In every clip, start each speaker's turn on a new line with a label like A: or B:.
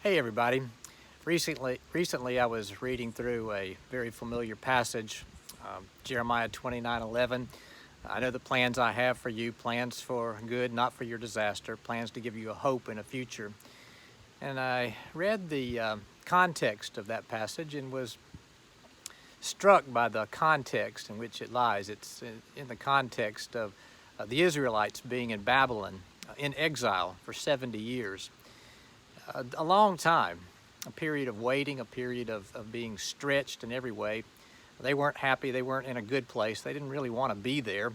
A: Hey everybody. Recently I was reading through a very familiar passage, Jeremiah 29:11. I know the plans I have for you, plans for good, not for your disaster, plans to give you a hope and a future. And I read the context of that passage and was struck by the context in which it lies. It's in the context of the Israelites being in Babylon, in exile for 70 years. A long time, a period of waiting, a period of being stretched in every way. They weren't happy, they weren't in a good place, they didn't really want to be there.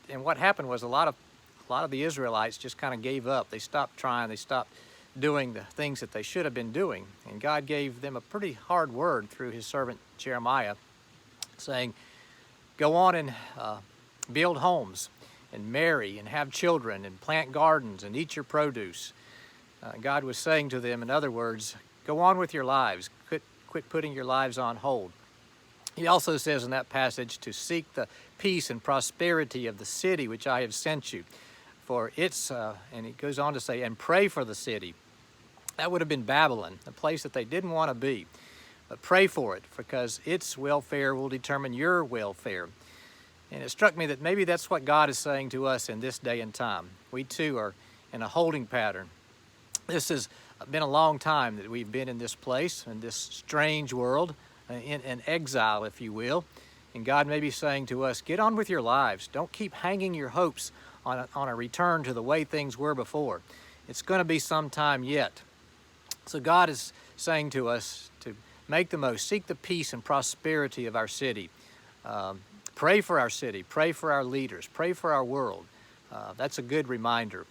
A: And what happened was a lot of the Israelites just kind of gave up. They stopped trying, they stopped doing the things that they should have been doing. And God gave them a pretty hard word through his servant Jeremiah, saying, go on and build homes and marry and have children and plant gardens and eat your produce. God was saying to them, in other words, go on with your lives. Quit putting your lives on hold. He also says in that passage to seek the peace and prosperity of the city which I have sent you. For it's, and he goes on to say, and pray for the city. That would have been Babylon, a place that they didn't want to be. But pray for it, because its welfare will determine your welfare. And it struck me that maybe that's what God is saying to us in this day and time. We too are in a holding pattern. This has been a long time that we've been in this place, in this strange world, in exile, if you will. And God may be saying to us, get on with your lives. Don't keep hanging your hopes on a return to the way things were before. It's going to be some time yet. So God is saying to us to make the most, seek the peace and prosperity of our city. Pray for our city, pray for our leaders, pray for our world. That's a good reminder.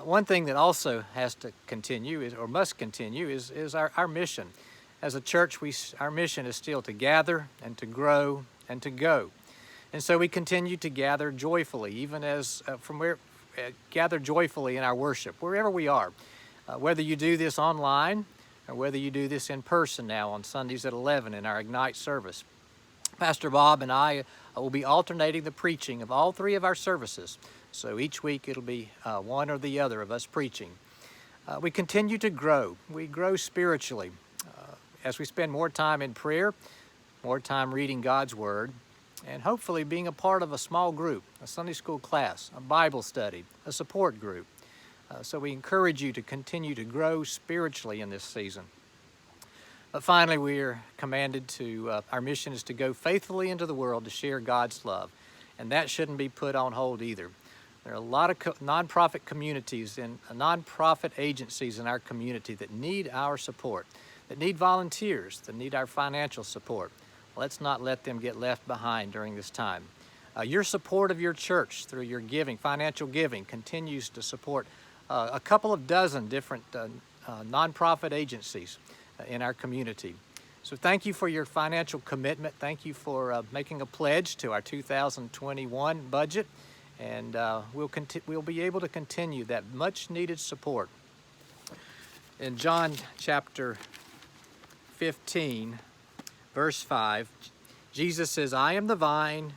A: One thing that also has to continue, or must continue, is our mission. As a church, our mission is still to gather and to grow and to go. And so we continue to gather joyfully, even as gather joyfully in our worship, wherever we are. Whether you do this online or whether you do this in person now on Sundays at 11 in our Ignite service. Pastor Bob and I will be alternating the preaching of all three of our services. So each week it'll be one or the other of us preaching. We continue to grow. We grow spiritually as we spend more time in prayer, more time reading God's Word, and hopefully being a part of a small group, a Sunday school class, a Bible study, a support group. So we encourage you to continue to grow spiritually in this season. But finally, we are commanded to, our mission is to go faithfully into the world to share God's love. And that shouldn't be put on hold either. There are a lot of nonprofit communities and nonprofit agencies in our community that need our support, that need volunteers, that need our financial support. Let's not let them get left behind during this time. Your support of your church through your giving, financial giving, continues to support a couple of dozen different nonprofit agencies in our community. So thank you for your financial commitment. Thank you for making a pledge to our 2021 budget. And we'll be able to continue that much needed support. In John chapter 15, verse 5, Jesus says, I am the vine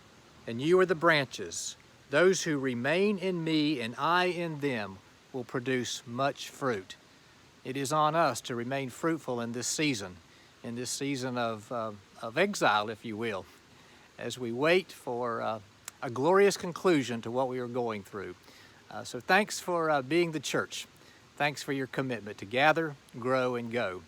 A: and you are the branches. Those who remain in me and I in them will produce much fruit. It is on us to remain fruitful in this season of exile, if you will, as we wait for a glorious conclusion to what we are going through. So thanks for being the church. Thanks for your commitment to gather, grow, and go.